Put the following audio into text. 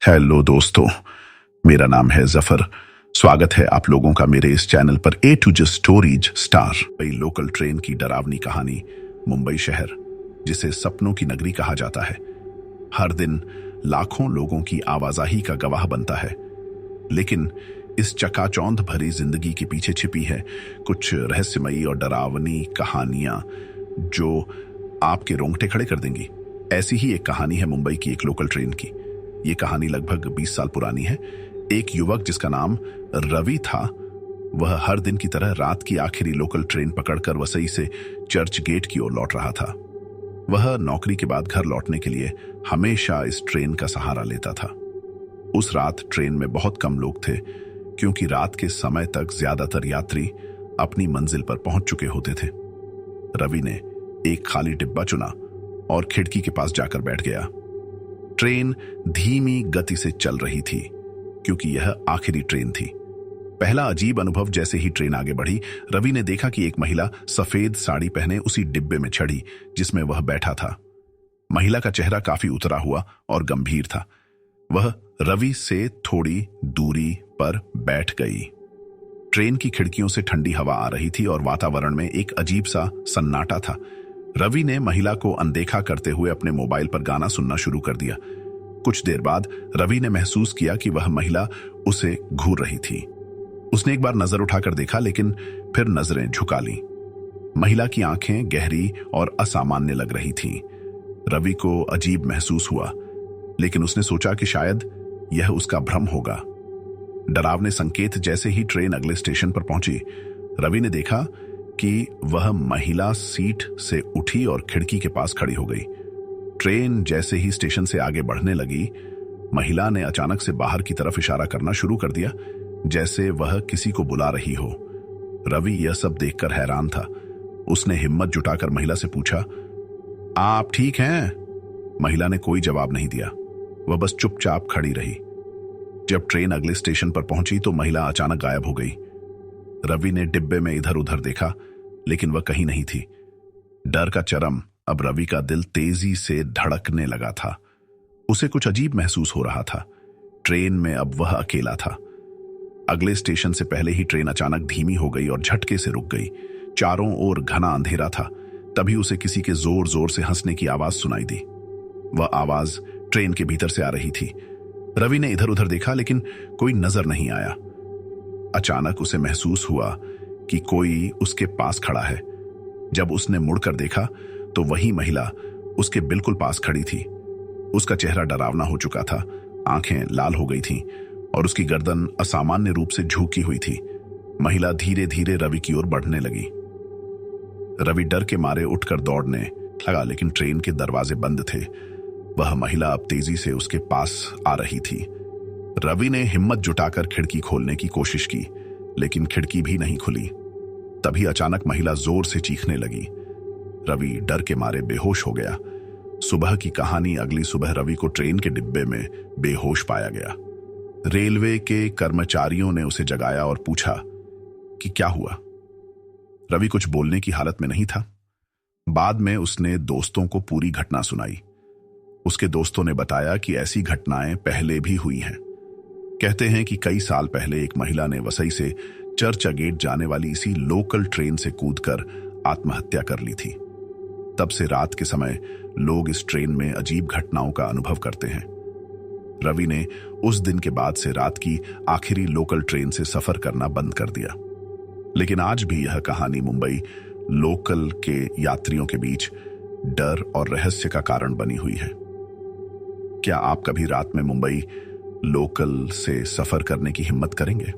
Hello दोस्तों, मेरा नाम है जफर। स्वागत है आप लोगों का मेरे इस चैनल पर A to Z stories star. Local train की डरावनी कहानी। मुंबई शहर, जिसे सपनों की नगरी कहा जाता है, हर दिन लाखों लोगों की आवाजाही का गवाह बनता है। लेकिन इस चकाचौंध भरी जिंदगी के पीछे छिपी है कुछ रहस्यमयी और डरावनी कहानियां जो आपके रोंगटे खड़े कर देंगी। ऐसी ही एक कहानी है मुंबई की एक लोकल ट्रेन की। ये कहानी लगभग 20 साल पुरानी है। एक युवक जिसका नाम रवि था, वह हर दिन की तरह रात की आखिरी लोकल ट्रेन पकड़कर वसई से चर्च गेट की ओर लौट रहा था। वह नौकरी के बाद घर लौटने के लिए हमेशा इस ट्रेन का सहारा लेता था। उस रात ट्रेन में बहुत कम लोग थे, क्योंकि रात के समय तक ज्यादातर यात्री अपनी मंजिल पर पहुंच चुके होते थे। रवि ने एक खाली डिब्बा चुना और खिड़की के पास जाकर बैठ गया। ट्रेन धीमी गति से चल रही थी, क्योंकि यह आखिरी ट्रेन थी। पहला अजीब अनुभव, जैसे ही ट्रेन आगे बढ़ी, रवि ने देखा कि एक महिला सफेद साड़ी पहने उसी डिब्बे में चढ़ी जिसमें वह बैठा था। महिला का चेहरा काफी उतरा हुआ और गंभीर था। वह रवि से थोड़ी दूरी पर बैठ गई। ट्रेन की खिड़कियों से ठंडी हवा आ रही थी और वातावरण में एक अजीब सा सन्नाटा था। रवि ने महिला को अनदेखा करते हुए अपने मोबाइल पर गाना सुनना शुरू कर दिया। कुछ देर बाद रवि ने महसूस किया कि वह महिला उसे घूर रही थी। उसने एक बार नजर उठाकर देखा, लेकिन फिर नजरें झुका लीं। महिला की आंखें गहरी और असामान्य लग रही थीं। रवि को अजीब महसूस हुआ, लेकिन उसने सोचा कि शायद यह उसका भ्रम होगा। डरावने संकेत जैसे ही ट्रेन अगले स्टेशन पर पहुंची, रवि ने देखा कि वह महिला सीट से उठी और खिड़की के पास खड़ी हो गई। ट्रेन जैसे ही स्टेशन से आगे बढ़ने लगी, महिला ने अचानक से बाहर की तरफ इशारा करना शुरू कर दिया, जैसे वह किसी को बुला रही हो। रवि यह सब देखकर हैरान था। उसने हिम्मत जुटाकर महिला से पूछा, आप ठीक हैं? महिला ने कोई जवाब नहीं दिया। वह बस चुपचाप खड़ी रही। जब ट्रेन अगले स्टेशन पर पहुंची तो महिला अचानक गायब हो गई। रवि ने डिब्बे में इधर उधर देखा, लेकिन वह कहीं नहीं थी। डर का चरम। अब रवि का दिल तेजी से धड़कने लगा था। उसे कुछ अजीब महसूस हो रहा था। ट्रेन में अब वह अकेला था। अगले स्टेशन से पहले ही ट्रेन अचानक धीमी हो गई और झटके से रुक गई। चारों ओर घना अंधेरा था। तभी उसे किसी के जोर जोर से हंसने की आवाज सुनाई दी। वह आवाज ट्रेन के भीतर से आ रही थी। रवि ने इधर उधर देखा, लेकिन कोई नजर नहीं आया। अचानक उसे महसूस हुआ कि कोई उसके पास खड़ा है। जब उसने मुड़कर देखा तो वही महिला उसके बिल्कुल पास खड़ी थी। उसका चेहरा डरावना हो चुका था, आंखें लाल हो गई थीं और उसकी गर्दन असामान्य रूप से झुकी हुई थी। महिला धीरे धीरे रवि की ओर बढ़ने लगी। रवि डर के मारे उठकर दौड़ने लगा, लेकिन ट्रेन के दरवाजे बंद थे। वह महिला अब तेजी से उसके पास आ रही थी। रवि ने हिम्मत जुटाकर खिड़की खोलने की कोशिश की, लेकिन खिड़की भी नहीं खुली। तभी अचानक महिला जोर से चीखने लगी। रवि डर के मारे बेहोश हो गया। सुबह की कहानी। अगली सुबह रवि को ट्रेन के डिब्बे में बेहोश पाया गया। रेलवे के कर्मचारियों ने उसे जगाया और पूछा कि क्या हुआ। रवि कुछ बोलने की हालत में नहीं था। बाद में उसने दोस्तों को पूरी घटना सुनाई। उसके दोस्तों ने बताया कि ऐसी घटनाएं पहले भी हुई हैं। कहते हैं कि कई साल पहले एक महिला ने वसई से चर्च गेट जाने वाली इसी लोकल ट्रेन से कूदकर आत्महत्या कर ली थी। तब से रात के समय लोग इस ट्रेन में अजीब घटनाओं का अनुभव करते हैं। रवि ने उस दिन के बाद से रात की आखिरी लोकल ट्रेन से सफर करना बंद कर दिया। लेकिन आज भी यह कहानी मुंबई लोकल के यात्रियों के बीच डर और रहस्य का कारण बनी हुई है। क्या आप कभी रात में मुंबई लोकल से सफर करने की हिम्मत करेंगे?